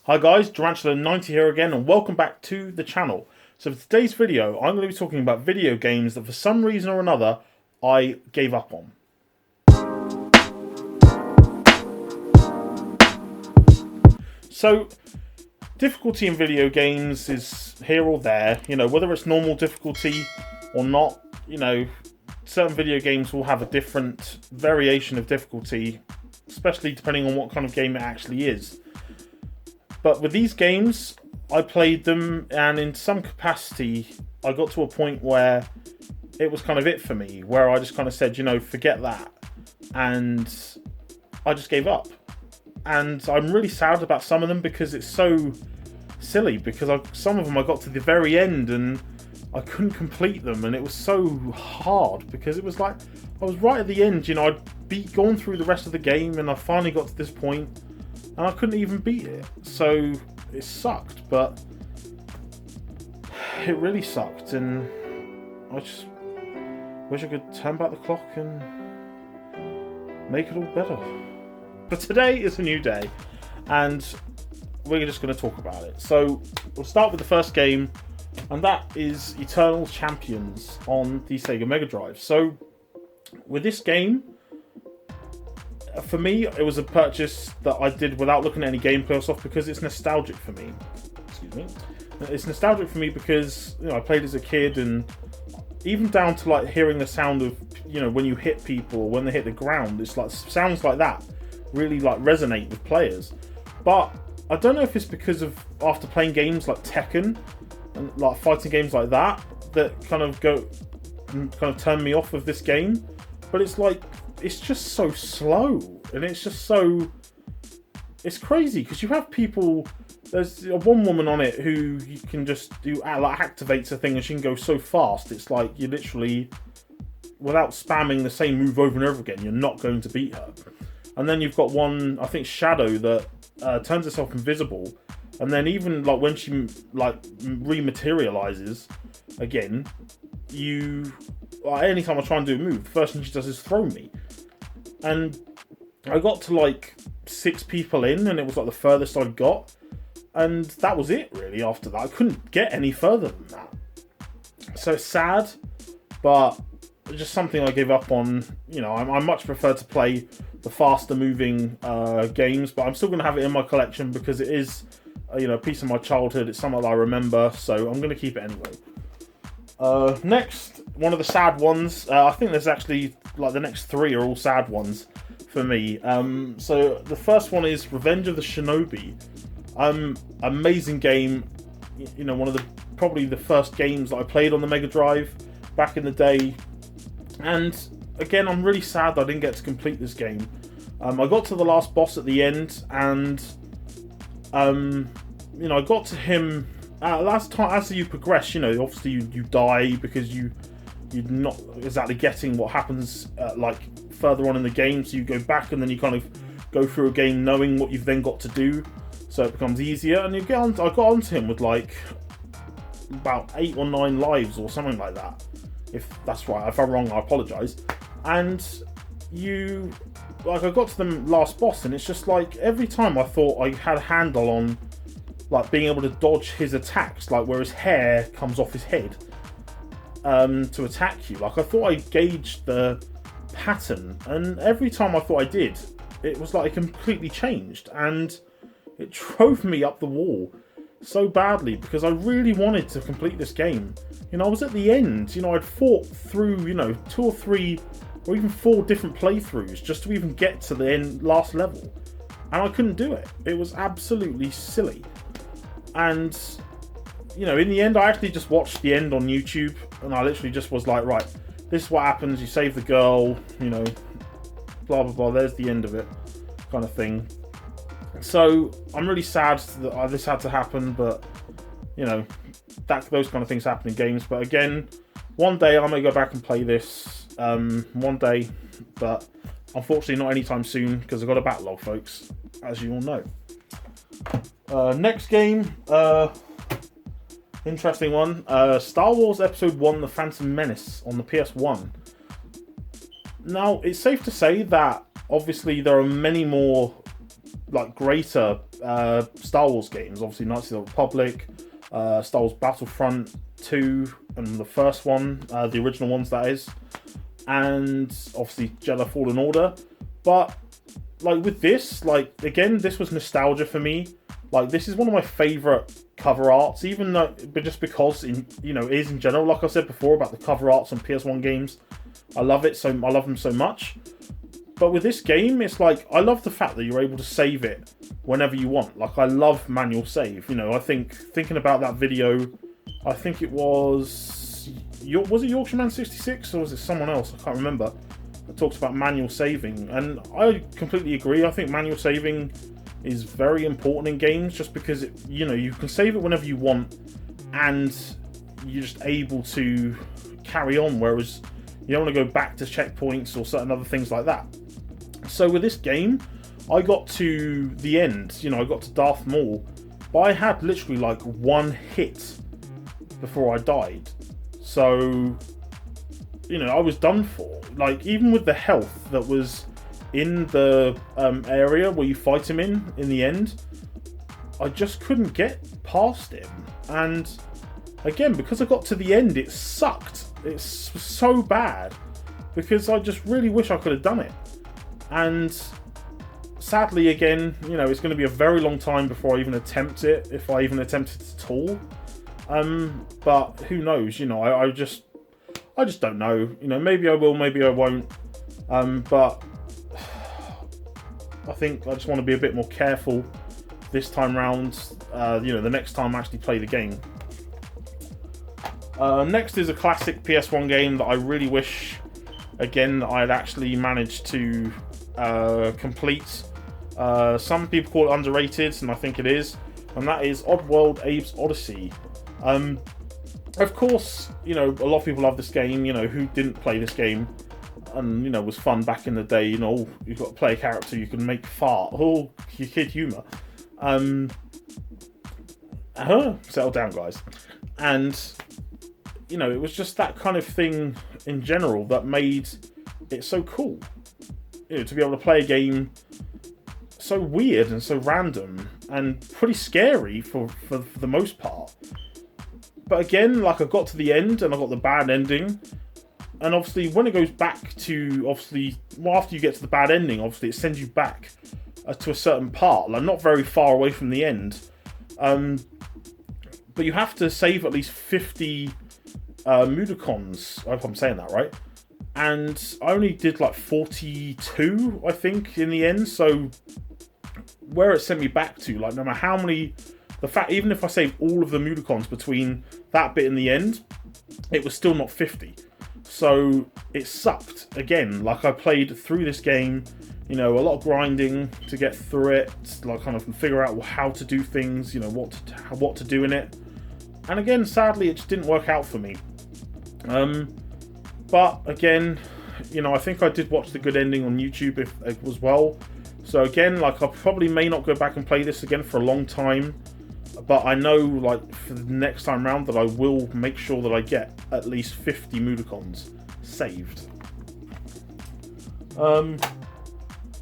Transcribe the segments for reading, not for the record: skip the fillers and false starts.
Hi guys, Durantula90 here again and welcome back to the channel. So for today's video, I'm going to be talking about video games that for some reason or another, I gave up on. So, difficulty in video games is here or there, whether it's normal difficulty or not, certain video games will have a different variation of difficulty, especially depending on what kind of game it actually is. But with these games, I played them, and in some capacity, I got to a point where it was kind of it for me, where I just kind of said, forget that. And I just gave up. And I'm really sad about some of them because it's so silly, because some of them I got to the very end and I couldn't complete them, and it was so hard because it was like, I was right at the end, I'd gone through the rest of the game and I finally got to this point and I couldn't even beat it. So it sucked, but it really sucked, and I just wish I could turn back the clock and make it all better. But today is a new day, and we're just going to talk about it. So we'll start with the first game, and that is Eternal Champions on the Sega Mega Drive. So with this game, for me, it was a purchase that I did without looking at any gameplay or stuff because it's nostalgic for me. Excuse me. It's nostalgic for me because I played as a kid, and even down to like hearing the sound of when you hit people or when they hit the ground, it's like sounds like that really like resonate with players. But I don't know if it's because of after playing games like Tekken and like fighting games like that kind of turn me off of this game. But it's like, it's just so slow, and it's crazy because you have people. There's one woman on it who you can just do like activates a thing, and she can go so fast. It's like you literally, without spamming the same move over and over again, you're not going to beat her. And then you've got one, I think Shadow, that turns herself invisible, and then even like when she like rematerializes again, anytime I try and do a move, the first thing she does is throw me. And I got to like 6 people in, and it was like the furthest I'd got, and that was it really. After that, I couldn't get any further than that. So it's sad, but just something I gave up on. I much prefer to play the faster moving games, but I'm still going to have it in my collection because it is a piece of my childhood. It's something that I remember, so I'm going to keep it anyway. Next, one of the sad ones. I think there's actually like the next 3 are all sad ones for me. So the first one is Revenge of the Shinobi. Amazing game. One of probably the first games that I played on the Mega Drive back in the day. And again, I'm really sad that I didn't get to complete this game. I got to the last boss at the end, and I got to him. Last time, as you progress, obviously you die because you're not exactly getting what happens like further on in the game. So you go back, and then you kind of go through a game knowing what you've then got to do, so it becomes easier. And I got onto him with like about 8 or 9 lives or something like that. If that's right, if I'm wrong, I apologise. And I got to the last boss, and it's just like every time I thought I had a handle on like being able to dodge his attacks, like where his hair comes off his head to attack you. Like I thought I gauged the pattern, and every time I thought I did, it was like it completely changed, and it drove me up the wall so badly because I really wanted to complete this game. I was at the end. I'd fought through 2 or 3 or even 4 different playthroughs just to even get to the last level, and I couldn't do it. It was absolutely silly. And in the end, I actually just watched the end on YouTube, and I literally just was like, right, this is what happens. You save the girl, blah blah blah. There's the end of it, kind of thing. So I'm really sad that this had to happen, but those kind of things happen in games. But again, one day I may go back and play this. One day, but unfortunately not anytime soon because I've got a backlog, folks, as you all know. Next game, interesting one. Star Wars Episode 1: The Phantom Menace on the PS1. Now, it's safe to say that obviously there are many more like greater Star Wars games. Obviously, Knights of the Republic, Star Wars Battlefront 2, and the first one, the original ones, that is, and obviously Jedi Fallen Order. But like with this, like again, this was nostalgia for me. Like this is one of my favourite cover arts, even though, but just because it is in general. Like I said before about the cover arts on PS1 games, I love it. So I love them so much. But with this game, it's like I love the fact that you're able to save it whenever you want. Like I love manual save. I think thinking about that video, I think it was it Yorkshireman 66 or was it someone else? I can't remember. That talks about manual saving, and I completely agree. I think manual saving is very important in games, just because you can save it whenever you want, and you're just able to carry on. Whereas you don't want to go back to checkpoints or certain other things like that. So with this game, I got to the end. I got to Darth Maul, but I had literally like one hit before I died. So I was done for. Like even with the health that was in the area where you fight him in the end, I just couldn't get past him. And again, because I got to the end, it sucked. It's so bad because I just really wish I could have done it. And sadly, again, it's going to be a very long time before I even attempt it, if I even attempt it at all. But who knows? I just don't know. Maybe I will, maybe I won't. But I think I just want to be a bit more careful this time round. The next time I actually play the game. Next is a classic PS1 game that I really wish, again, that I had actually managed to complete. Some people call it underrated, and I think it is. And that is Oddworld: Abe's Odyssey. Of course, a lot of people love this game. Who didn't play this game? And was fun back in the day. You've got to play a character you can make fart. Oh, your kid humour. Settle down, guys. And it was just that kind of thing in general that made it so cool. To be able to play a game so weird and so random and pretty scary for the most part. But again, like I got to the end and I got the bad ending. And obviously when it goes back to, after you get to the bad ending, obviously it sends you back to a certain part, like not very far away from the end. But you have to save at least 50 Mudokons. I hope I'm saying that right. And I only did like 42, I think, in the end. So where it sent me back to, like no matter how many, even if I saved all of the Mudokons between that bit and the end, it was still not 50. So it sucked. Again, like I played through this game, a lot of grinding to get through it, like kind of figure out how to do things, what to do in it. And again, sadly, it just didn't work out for me. But again, I think I did watch the good ending on YouTube as well. So again, like I probably may not go back and play this again for a long time. But I know, like, for the next time round that I will make sure that I get at least 50 Mudokons saved.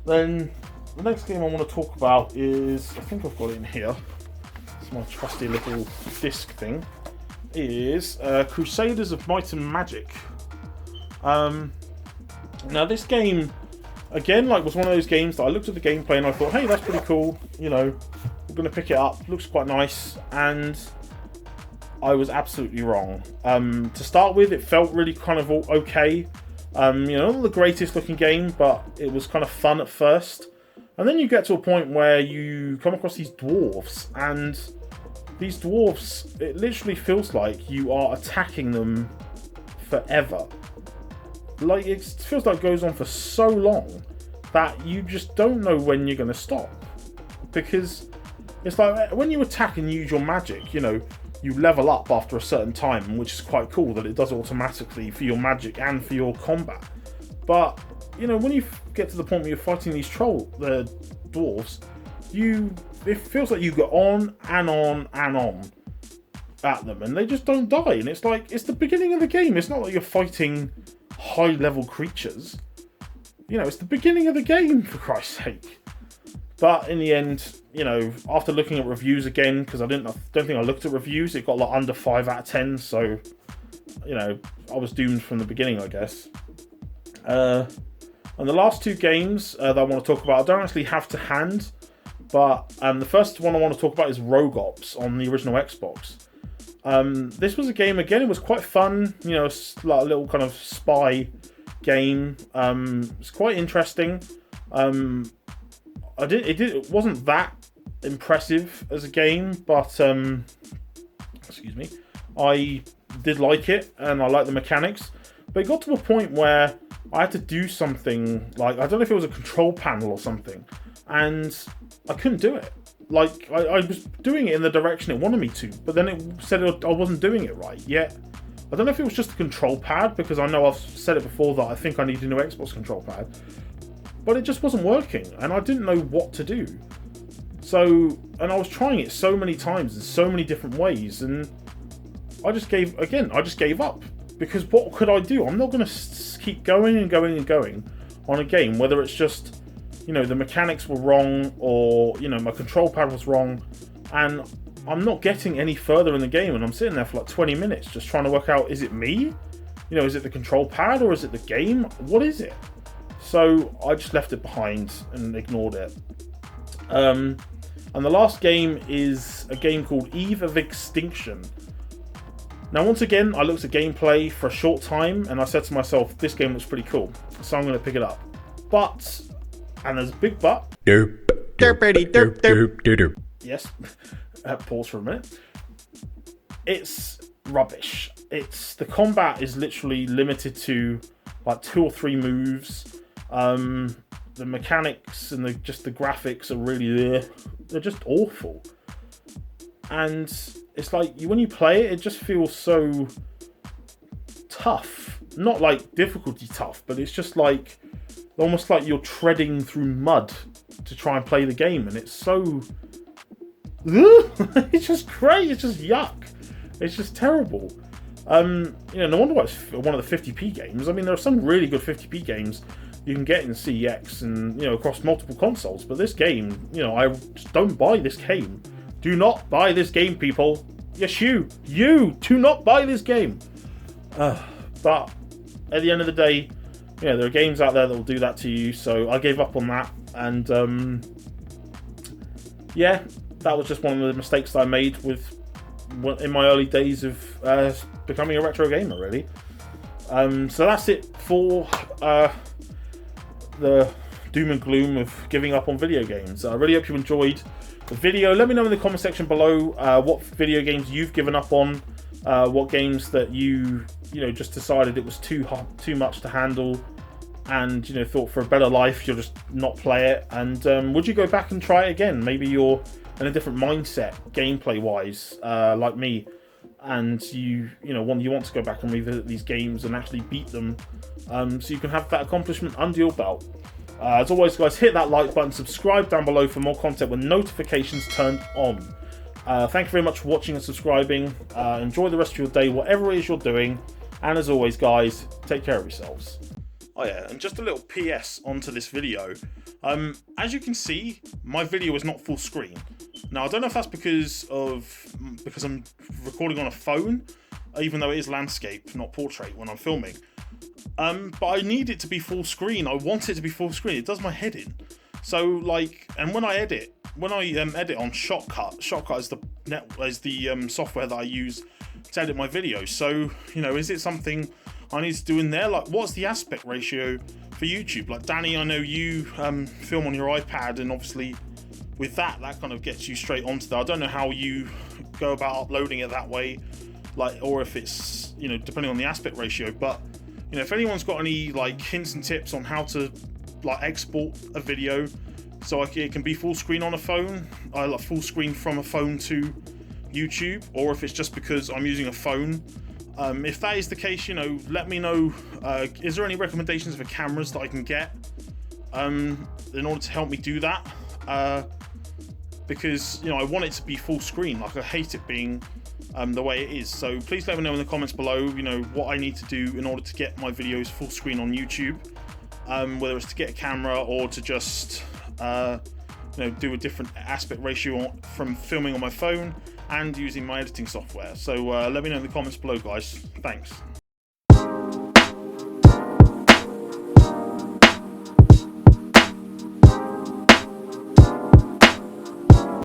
Then the next game I want to talk about is, I think I've got it in here. It's my trusty little disc thing. Is Crusaders of Might and Magic. Now this game, again, like was one of those games that I looked at the gameplay and I thought, hey, that's pretty cool. I'm going to pick it up. Looks quite nice. And I was absolutely wrong. To start with, it felt really kind of okay. Not the greatest looking game, but it was kind of fun at first. And then you get to a point where you come across these dwarves, and these dwarves, it literally feels like you are attacking them forever. Like, it feels like it goes on for so long that you just don't know when you're going to stop. Because it's like when you attack and use your magic, you level up after a certain time, which is quite cool that it does automatically for your magic and for your combat. But, when you get to the point where you're fighting these dwarves, it feels like you go on and on and on at them, and they just don't die. And it's like, it's the beginning of the game. It's not like you're fighting high-level creatures. It's the beginning of the game, for Christ's sake. But in the end, you know, after looking at reviews again, because I don't think I looked at reviews, it got like under 5 out of 10. So, you know, I was doomed from the beginning, I guess. And the last 2 games that I want to talk about, I don't actually have to hand, but the first one I want to talk about is Rogue Ops on the original Xbox. This was a game, again, it was quite fun, you know, like a little kind of spy game. It's quite interesting. It wasn't that impressive as a game, but excuse me, I did like it, and I like the mechanics. But it got to a point where I had to do something, like, I don't know if it was a control panel or something, and I couldn't do it. Like, I was doing it in the direction it wanted me to, but then it said I wasn't doing it right. Yet, I don't know if it was just a control pad, because I know I've said it before that I think I need a new Xbox control pad, but it just wasn't working, and I didn't know what to do. So, and I was trying it so many times in so many different ways, and I just gave up. Because what could I do? I'm not going to keep going and going and going on a game, whether it's just, you know, the mechanics were wrong, or, you know, my control pad was wrong, and I'm not getting any further in the game, and I'm sitting there for like 20 minutes just trying to work out, is it me? You know, is it the control pad, or is it the game? What is it? So I just left it behind and ignored it. And the last game is a game called Eve of Extinction. Now, once again, I looked at gameplay for a short time, and I said to myself, this game looks pretty cool, so I'm going to pick it up. But, and there's a big but. Yes, pause for a minute. It's rubbish. The combat is literally limited to like 2 or 3 moves. The mechanics and the graphics are really they're just awful. And it's like, when you play it, it just feels so tough. Not like difficulty tough, but it's just like, almost like you're treading through mud to try and play the game. And it's so... it's just great. It's just yuck. It's just terrible. You know, no wonder why it's one of the 50p games. I mean, there are some really good 50p games you can get in CEX and, you know, across multiple consoles. But this game, you know, I just don't buy this game. Do not buy this game, people. Yes, you do not buy this game. But at the end of the day, you know, there are games out there that will do that to you. So I gave up on that, and yeah, that was just one of the mistakes that I made in my early days of becoming a retro gamer, really. So that's it for the doom and gloom of giving up on video games. I really hope you enjoyed the video. Let me know in the comment section below what video games you've given up on, what games that you know, just decided it was too much to handle, and, you know, thought for a better life you'll just not play it. And would you go back and try it again? Maybe you're in a different mindset gameplay wise, like me, and you want to go back and revisit these games and actually beat them, so you can have that accomplishment under your belt. As always, guys, hit that like button, subscribe down below for more content with notifications turned on. Thank you very much for watching and subscribing. Enjoy the rest of your day, whatever it is you're doing. And as always, guys, take care of yourselves. Oh yeah, and just a little PS onto this video. As you can see, my video is not full screen. Now, I don't know if that's because I'm recording on a phone, even though it is landscape, not portrait, when I'm filming. But I need it to be full screen. I want it to be full screen. It does my head in. So, like, and when I edit on Shotcut is the software that I use to edit my videos. So, you know, is it something I need to do in there? Like, what's the aspect ratio for YouTube? Like, Danny, I know you film on your iPad, and obviously with that kind of gets you straight onto that. I don't know how you go about uploading it that way, like, or if it's, you know, depending on the aspect ratio. But, you know, if anyone's got any like hints and tips on how to like export a video so it can be full screen on a phone, like full screen from a phone to YouTube, or if it's just because I'm using a phone. If that is the case, you know, let me know. Is there any recommendations for cameras that I can get in order to help me do that? Because, you know, I want it to be full screen. Like, I hate it being the way it is. So please let me know in the comments below, you know, what I need to do in order to get my videos full screen on YouTube. Whether it's to get a camera or to just do a different aspect ratio from filming on my phone and using my editing software. So let me know in the comments below, guys. Thanks.